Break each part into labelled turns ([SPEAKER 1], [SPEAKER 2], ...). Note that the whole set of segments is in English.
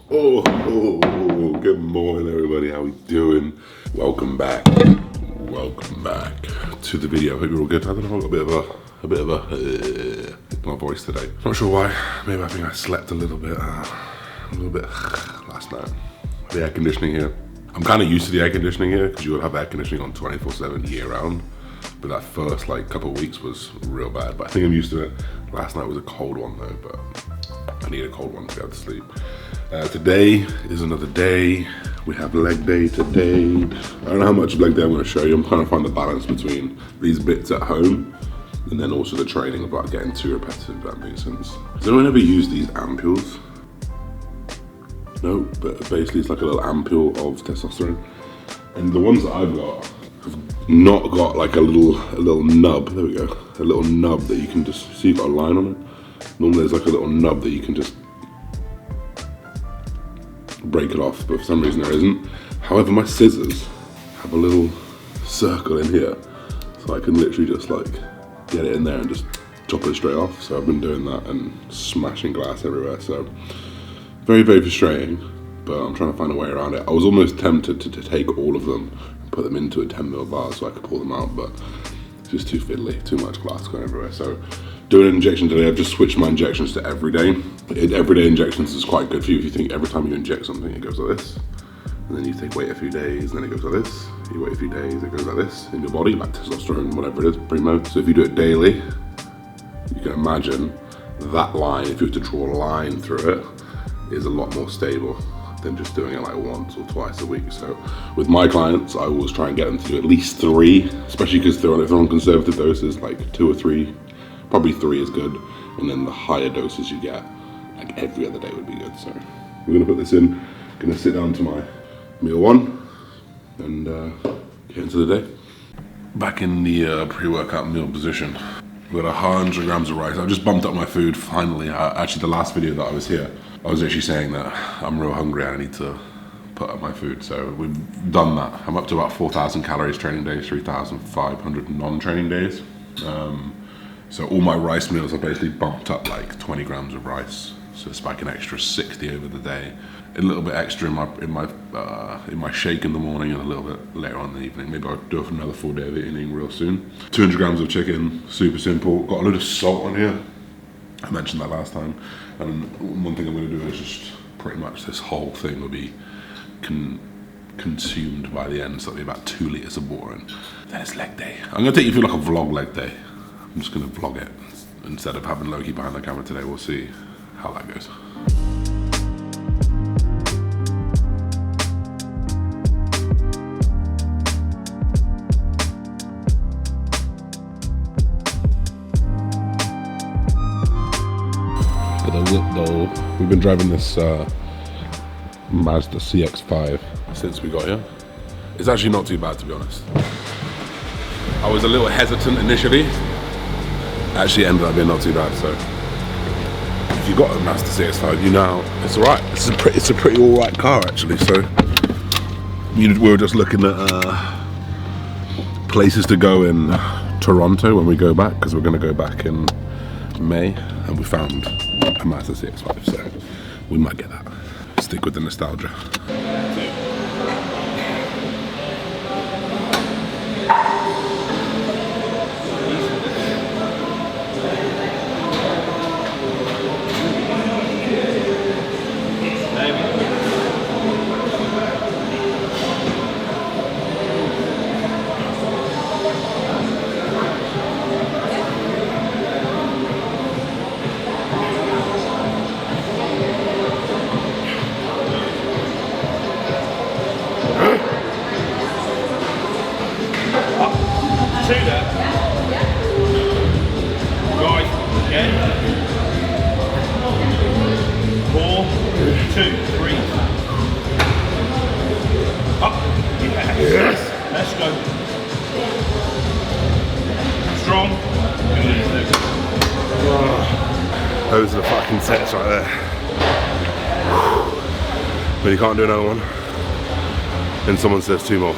[SPEAKER 1] Good morning everybody, how we doing? Welcome back to the video. I hope you're all good. I don't know, I've got a bit of a my voice today. Not sure why, maybe I think I slept a little bit last night. The air conditioning here. I'm kind of used to the air conditioning here because you would have air conditioning on 24/7 year round. But that first couple of weeks was real bad, but I think I'm used to it. Last night was a cold one though, but I need a cold one to be able to sleep. Today is another day. We have leg day today. I don't know how much leg day I'm going to show you. I'm trying to find the balance between these bits at home and then also the training of getting too repetitive, if that makes sense. Has anyone ever used these ampules? No, but basically it's like a little ampule of testosterone. And the ones that I've got have not got like a little nub. There we go. A little nub that you can just see, you've got a line on it. Normally there's like a little nub that you can just break it off, but for some reason there isn't. However, my scissors have a little circle in here, so I can literally just get it in there and just chop it straight off. So I've been doing that and smashing glass everywhere, so very, very frustrating, but I'm trying to find a way around it. I was almost tempted to take all of them and put them into a 10mm bar so I could pull them out, but it's just too fiddly, too much glass going everywhere. So doing an injection today, I've just switched my injections to everyday. Everyday injections is quite good for you if you think every time you inject something, it goes like this. And then you wait a few days, and then it goes like this. You wait a few days, it goes like this in your body, like testosterone, whatever it is, primo. So if you do it daily, you can imagine that line, if you were to draw a line through it, is a lot more stable than just doing it once or twice a week. So with my clients, I always try and get them to do at least 3, especially because if they're on conservative doses, 2 or 3. Probably 3 is good, and then the higher doses you get, every other day would be good. So we're gonna put this in, gonna sit down to my meal 1, and get into the day. Back in the pre-workout meal position. We've got 100 grams of rice. I've just bumped up my food finally. Actually, the last video that I was here, I was actually saying that I'm real hungry and I need to put up my food. So we've done that. I'm up to about 4,000 calories training days, 3,500 non-training days. So all my rice meals are basically bumped up 20 grams of rice. So it's an extra 60 over the day. A little bit extra in my shake in the morning and a little bit later on in the evening. Maybe I'll do another full day of eating real soon. 200 grams of chicken, super simple. Got a load of salt on here. I mentioned that last time. And one thing I'm gonna do is just pretty much this whole thing will be consumed by the end. So it'll be about 2 liters of water. And then it's leg day. I'm gonna take you through a vlog leg day. I'm just gonna vlog it instead of having Loki behind the camera today. We'll see how that goes. For the whip though, we've been driving this Mazda CX-5 since we got here. It's actually not too bad, to be honest. I was a little hesitant initially. Actually ended up being not too bad, so if you got a Mazda CX-5, you know it's alright. It's a pretty alright car actually. So we were just looking at places to go in Toronto when we go back, because we're going to go back in May, and we found a Mazda CX-5, so we might get that. Stick with the nostalgia.
[SPEAKER 2] Let's go. Strong.
[SPEAKER 1] Those are the fucking sets right there. When you can't do another one, then someone says 2 more.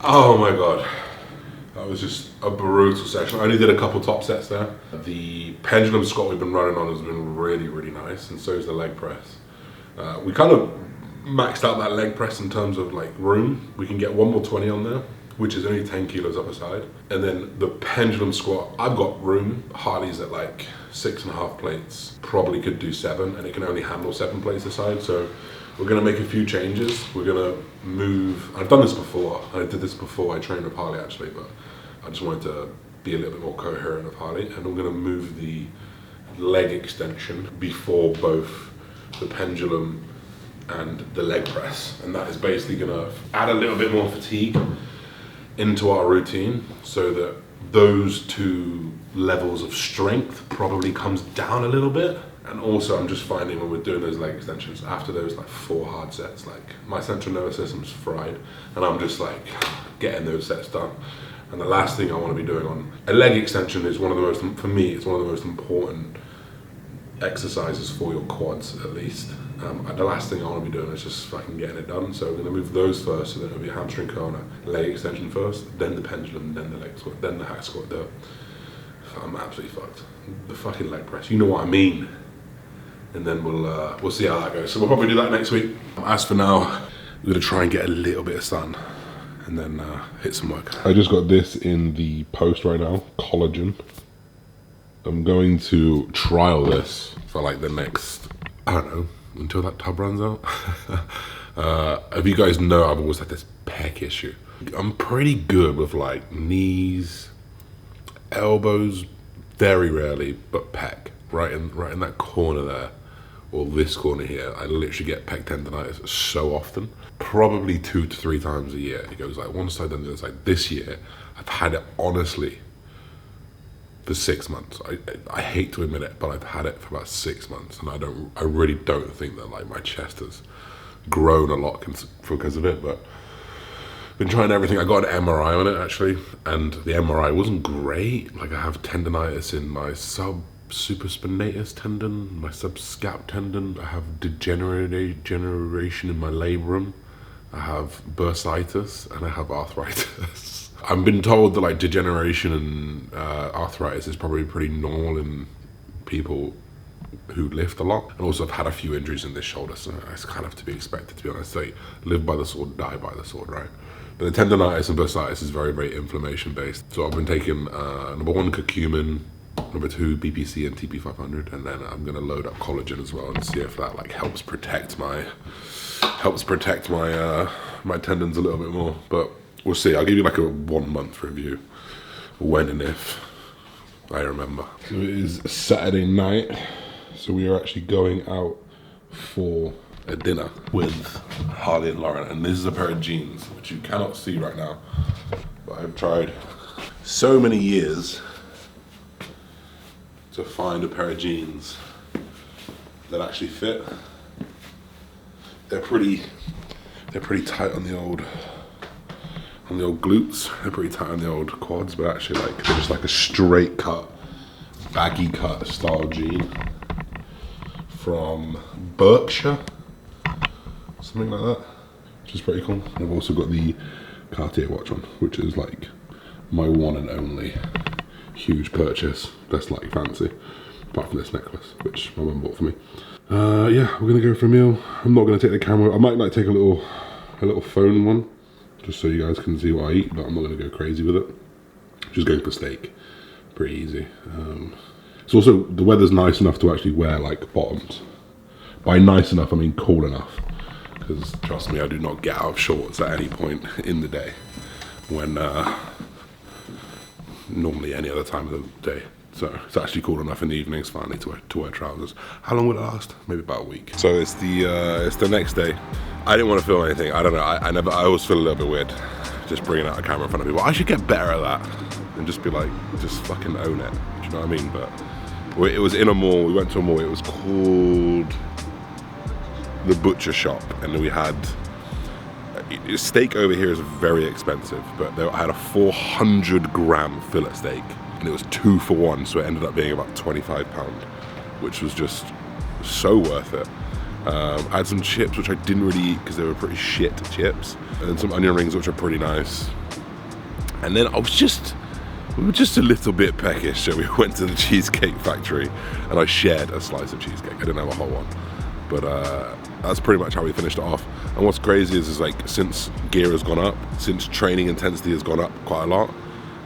[SPEAKER 1] Oh my God. That was just a brutal session. I only did a couple top sets there. The pendulum squat we've been running on has been really, really nice, and so is the leg press. We kind of maxed out that leg press in terms of like room. We can get one more 20 on there, which is only 10 kilos up a side. And then the pendulum squat, I've got room. Harley's at like 6.5 plates, probably could do 7, and it can only handle 7 plates a side. So we're gonna make a few changes. We're gonna move, I've done this before. I did this before I trained with Harley actually, but I just wanted to be a little bit more coherent with Harley. And I'm gonna move the leg extension before both the pendulum and the leg press. And that is basically gonna add a little bit more fatigue into our routine so that those 2 levels of strength probably comes down a little bit. And also I'm just finding when we're doing those leg extensions, after those like 4 hard sets, like my central nervous system's fried and I'm just like getting those sets done. And the last thing I want to be doing on a leg extension is one of the most, for me, it's one of the most important exercises for your quads at least. The last thing I want to be doing is just fucking getting it done. So I'm going to move those first, so then it'll be hamstring curl, leg extension first, then the pendulum, then the leg squat, then the hack squat. I'm absolutely fucked. The fucking leg press, you know what I mean. And then we'll see how that goes. So we'll probably do that next week. As for now, we're going to try and get a little bit of sun and then hit some work. I just got this in the post right now, collagen. I'm going to trial this for like the next, I don't know, until that tub runs out. If you guys know, I've always had this pec issue. I'm pretty good with like knees, elbows, very rarely, but pec, right in that corner there, or this corner here. I literally get pec tendonitis so often, probably 2 to 3 times a year. It goes like one side then the other side. This year, I've had it honestly for 6 months. I hate to admit it, but I've had it for about 6 months, and I really don't think that like my chest has grown a lot because of it. But been trying everything. I got an MRI on it actually, and the MRI wasn't great. Like I have tendonitis in my supraspinatus tendon, my subscap tendon. I have degeneration in my labrum. I have bursitis, and I have arthritis. I've been told that like degeneration and arthritis is probably pretty normal in people who lift a lot. And also I've had a few injuries in this shoulder, so it's kind of to be expected, to be honest. Like, live by the sword, die by the sword, right? But the tendonitis and bursitis is very, very inflammation based. So I've been taking number 1 curcumin, number 2 BPC and TP500, and then I'm gonna load up collagen as well and see if that like helps protect my my tendons a little bit more. But we'll see. I'll give you like a 1 month review when and if I remember. So it is Saturday night, so we are actually going out for a dinner with Harley and Lauren, and this is a pair of jeans which you cannot see right now, but I've tried so many years to find a pair of jeans that actually fit. They're pretty tight on the old glutes. They're pretty tight on the old quads, but actually like they're just like a straight cut, baggy cut style jean from Berkshire, something like that, which is pretty cool. I've also got the Cartier watch on, which is like my one and only huge purchase. That's like fancy, apart from this necklace, which my mum bought for me. Yeah, we're gonna go for a meal. I'm not gonna take the camera. I might like take a little phone one, just so you guys can see what I eat, but I'm not gonna go crazy with it. Just going for steak, pretty easy. It's also, the weather's nice enough to actually wear like bottoms. By nice enough, I mean cool enough. Because trust me, I do not get out of shorts at any point in the day when normally any other time of the day. So it's actually cool enough in the evenings finally to wear trousers. How long will it last? Maybe about a week. So it's the next day. I didn't want to film anything. I don't know. I always feel a little bit weird just bringing out a camera in front of people. I should get better at that and just be like, just fucking own it. Do you know what I mean? But it was in a mall. We went to a mall. It was called The Butcher Shop, and we had steak over here is very expensive, but I had a 400-gram fillet steak, and it was 2 for 1, so it ended up being about £25, which was just so worth it. I had some chips which I didn't really eat because they were pretty shit chips, and some onion rings which are pretty nice. And then we were just a little bit peckish, so we went to the Cheesecake Factory and I shared a slice of cheesecake. I didn't have a whole one, but that's pretty much how we finished it off. And what's crazy is like, since gear has gone up, since training intensity has gone up quite a lot,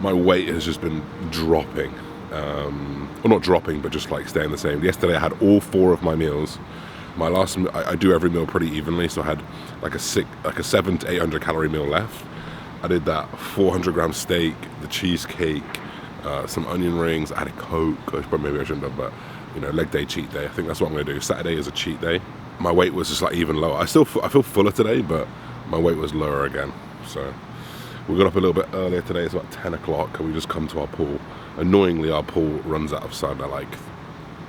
[SPEAKER 1] my weight has just been dropping. Well, not dropping, but just like staying the same. Yesterday I had all 4 of my meals. My last, I do every meal pretty evenly, so I had like a 700 to 800 calorie meal left. I did that 400 gram steak, the cheesecake, some onion rings. I had a Coke, but maybe I shouldn't have, but you know, leg day, cheat day. I think that's what I'm gonna do. Saturday is a cheat day. My weight was just like even lower. I feel fuller today, but my weight was lower again. So we got up a little bit earlier today. It's about 10 o'clock and we just come to our pool. Annoyingly, our pool runs out of sun at like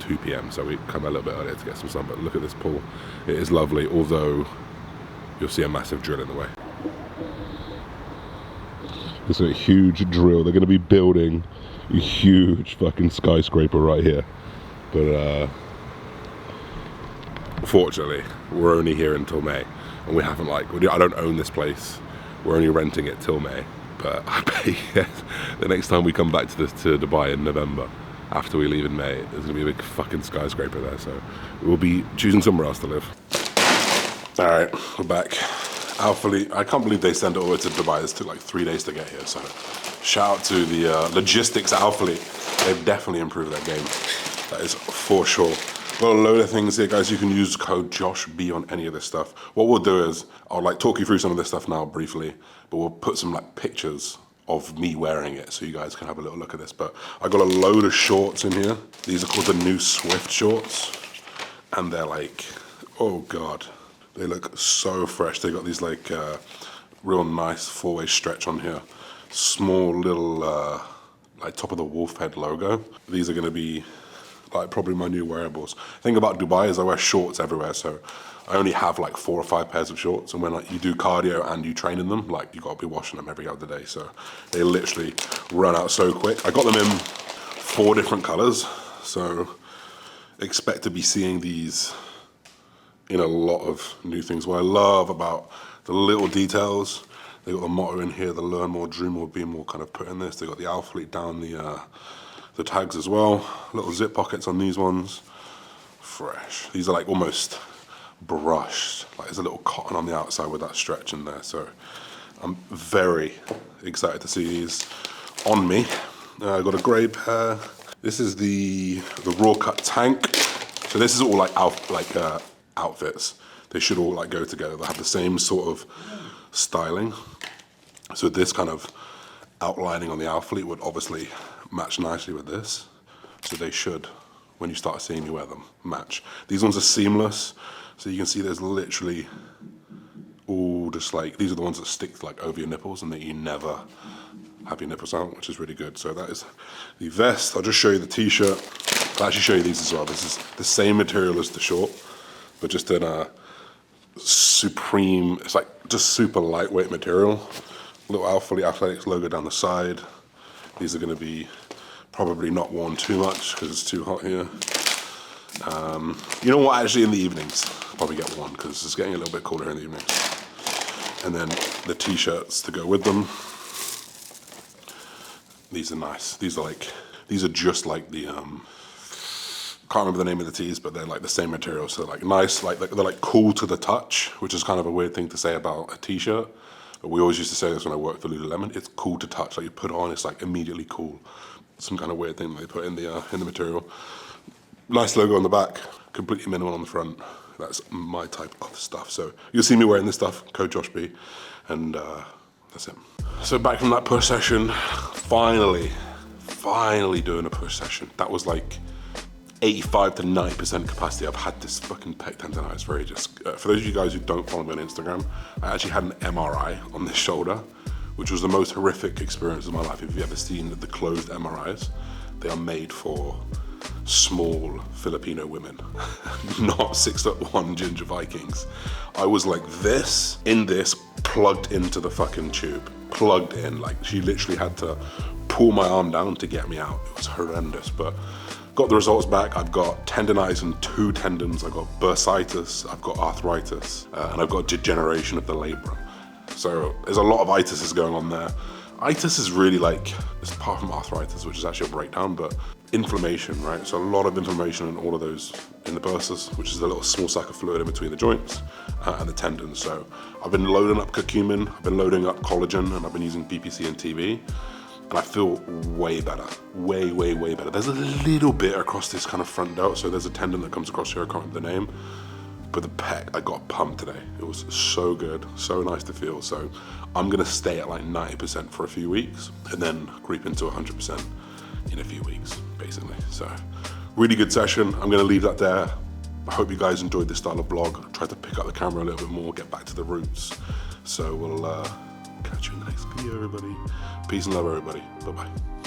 [SPEAKER 1] 2 p.m. So we come a little bit earlier to get some sun, but look at this pool. It is lovely, although you'll see a massive drill in the way. It's a huge drill. They're going to be building a huge fucking skyscraper right here. But fortunately, we're only here until May. And we haven't I don't own this place. We're only renting it till May. But I bet the next time we come back to Dubai in November, after we leave in May, there's going to be a big fucking skyscraper there. So we'll be choosing somewhere else to live. All right, we're back. Alphalete, I can't believe they sent it over to Dubai. This took like 3 days to get here, so shout out to the logistics at Alphalete. They've definitely improved their game. That is for sure. Got a load of things here, guys. You can use code JoshB on any of this stuff. What we'll do is, I'll like talk you through some of this stuff now briefly, but we'll put some like pictures of me wearing it so you guys can have a little look at this. But I got a load of shorts in here. These are called the new Swift shorts. And they're like, oh God. They look so fresh. They got these like real nice 4-way stretch on here. Small little like top of the wolf head logo. These are gonna be like probably my new wearables. The thing about Dubai is I wear shorts everywhere, so I only have like 4 or 5 pairs of shorts. And when like you do cardio and you train in them, like you gotta be washing them every other day. So they literally run out so quick. I got them in 4 different colors. So expect to be seeing these in a lot of new things. What I love about the little details, they got the motto in here, the learn more, dream more, be more kind of put in this. They got the Alphalete down the tags as well. Little zip pockets on these ones. Fresh. These are like almost brushed. Like there's a little cotton on the outside with that stretch in there. So I'm very excited to see these on me. I got a grey pair. This is the raw cut tank. So this is all like outfits. They should all like go together. They have the same sort of styling. So this kind of outlining on the Alphalete would obviously match nicely with this. So they should, when you start seeing me wear them, match. These ones are seamless. So you can see there's literally all just like, these are the ones that stick like over your nipples and that you never have your nipples out, which is really good. So that is the vest. I'll just show you the t-shirt. I'll actually show you these as well. This is the same material as the short, but just in a supreme, it's like just super lightweight material. Little Alphalete Athletics logo down the side. These are gonna be probably not worn too much because it's too hot here. You know what, actually in the evenings, probably get one because it's getting a little bit colder in the evenings. And then the t-shirts to go with them. These are nice. These are just like the, can't remember the name of the tees, but they're like the same material. So they're like nice, like they're like cool to the touch, which is kind of a weird thing to say about a t-shirt. But we always used to say this when I worked for Lululemon. It's cool to touch. Like you put it on, it's like immediately cool. Some kind of weird thing that they put in the material. Nice logo on the back, completely minimal on the front. That's my type of stuff. So you'll see me wearing this stuff, code JoshB, and that's it. So back from that push session, finally doing a push session. That was like 85 to 90% capacity. I've had this fucking pec tendonitis for ages. For those of you guys who don't follow me on Instagram, I actually had an MRI on this shoulder, which was the most horrific experience of my life. If you've ever seen the closed MRIs, they are made for small Filipino women, not 6'1" ginger Vikings. I was like this, in this, plugged into the fucking tube, plugged in. Like she literally had to pull my arm down to get me out. It was horrendous, but got the results back. I've got tendonitis in 2 tendons. I've got bursitis, I've got arthritis, and I've got degeneration of the labrum. So there's a lot of itises going on there. Itis is really like, it's apart from arthritis, which is actually a breakdown, but inflammation, right? So a lot of inflammation in all of those, in the bursa, which is a little small sac of fluid in between the joints and the tendons. So I've been loading up curcumin, I've been loading up collagen, and I've been using BPC and TV, and I feel way better, way, way, way better. There's a little bit across this kind of front delt, so there's a tendon that comes across here, I can't remember the name, but the pec, I got pumped today. It was so good, so nice to feel. So I'm gonna stay at like 90% for a few weeks and then creep into 100% in a few weeks, basically. So really good session. I'm gonna leave that there. I hope you guys enjoyed this style of vlog. I tried to pick up the camera a little bit more, get back to the roots. So we'll catch you in the next video, everybody. Peace and love, everybody. Bye-bye.